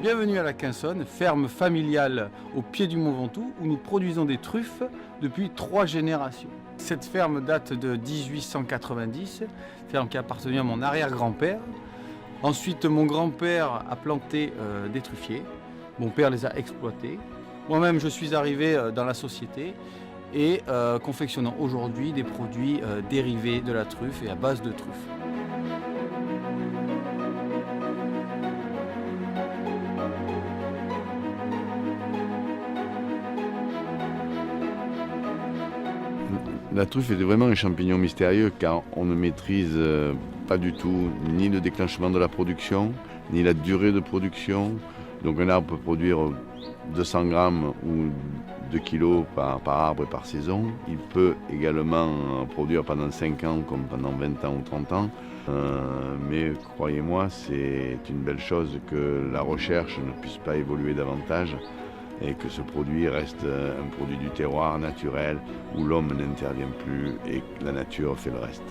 Bienvenue à la Quinsonne, ferme familiale au pied du Mont Ventoux où nous produisons des truffes depuis 3 générations. Cette ferme date de 1890, ferme qui a appartenu à mon arrière-grand-père. Ensuite, mon grand-père a planté des truffiers, mon père les a exploités. Moi-même, je suis arrivé dans la société et confectionnant aujourd'hui des produits dérivés de la truffe et à base de truffe. La truffe est vraiment un champignon mystérieux car on ne maîtrise pas du tout ni le déclenchement de la production, ni la durée de production. Donc un arbre peut produire 200 grammes ou 2 kilos par arbre et par saison. Il peut également produire pendant 5 ans comme pendant 20 ans ou 30 ans. Mais croyez-moi, c'est une belle chose que la recherche ne puisse pas évoluer davantage et que ce produit reste un produit du terroir naturel où l'homme n'intervient plus et que la nature fait le reste.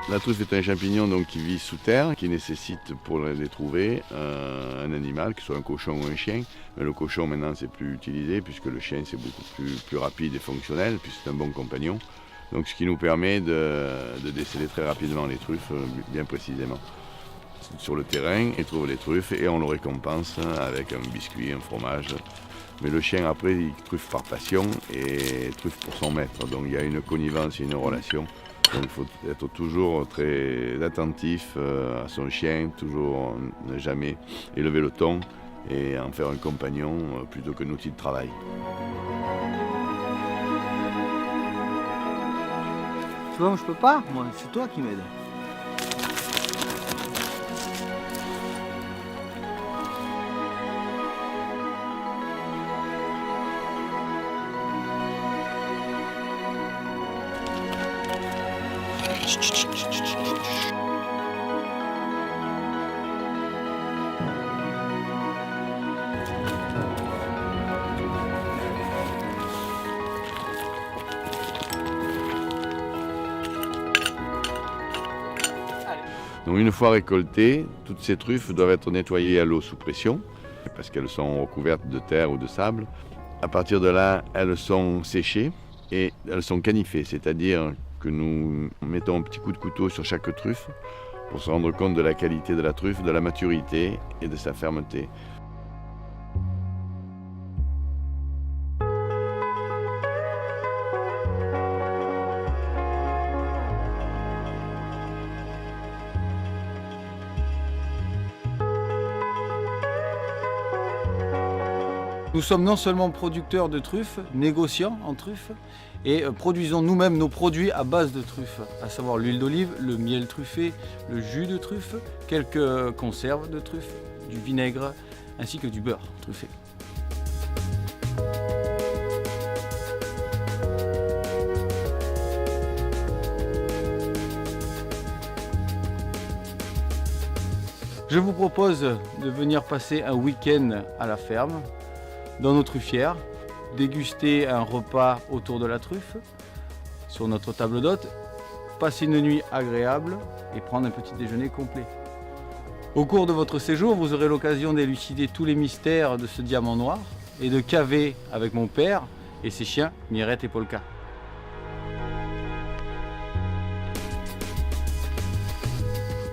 La truffe est un champignon donc, qui vit sous terre, qui nécessite pour les trouver un animal, que ce soit un cochon ou un chien. Mais le cochon maintenant c'est plus utilisé puisque le chien c'est beaucoup plus rapide et fonctionnel, puisque c'est un bon compagnon. Donc ce qui nous permet de déceler très rapidement les truffes bien précisément. Sur le terrain, il trouve les truffes et on le récompense avec un biscuit, un fromage. Mais le chien après il truffe par passion et truffe pour son maître. Donc il y a une connivence et une relation. Donc il faut être toujours très attentif à son chien, toujours ne jamais élever le ton et en faire un compagnon plutôt qu'un outil de travail. Tu vois, moi je peux pas, moi, c'est toi qui m'aides. Donc une fois récoltées, toutes ces truffes doivent être nettoyées à l'eau sous pression parce qu'elles sont recouvertes de terre ou de sable. À partir de là, elles sont séchées et elles sont canifées, c'est-à-dire que nous mettons un petit coup de couteau sur chaque truffe pour se rendre compte de la qualité de la truffe, de la maturité et de sa fermeté. Nous sommes non seulement producteurs de truffes, négociants en truffes, et produisons nous-mêmes nos produits à base de truffes, à savoir l'huile d'olive, le miel truffé, le jus de truffe, quelques conserves de truffes, du vinaigre, ainsi que du beurre truffé. Je vous propose de venir passer un week-end à la ferme, dans nos truffières, déguster un repas autour de la truffe, sur notre table d'hôte, passer une nuit agréable et prendre un petit déjeuner complet. Au cours de votre séjour, vous aurez l'occasion d'élucider tous les mystères de ce diamant noir et de caver avec mon père et ses chiens, Mirette et Polka.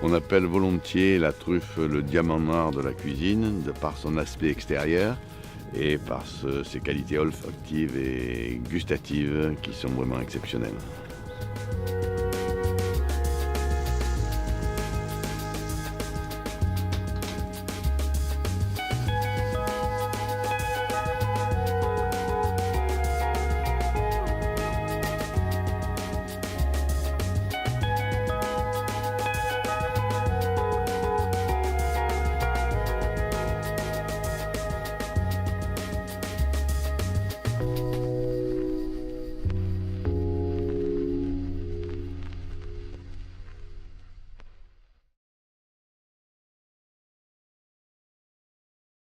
On appelle volontiers la truffe le diamant noir de la cuisine, de par son aspect extérieur et par ses qualités olfactives et gustatives qui sont vraiment exceptionnelles.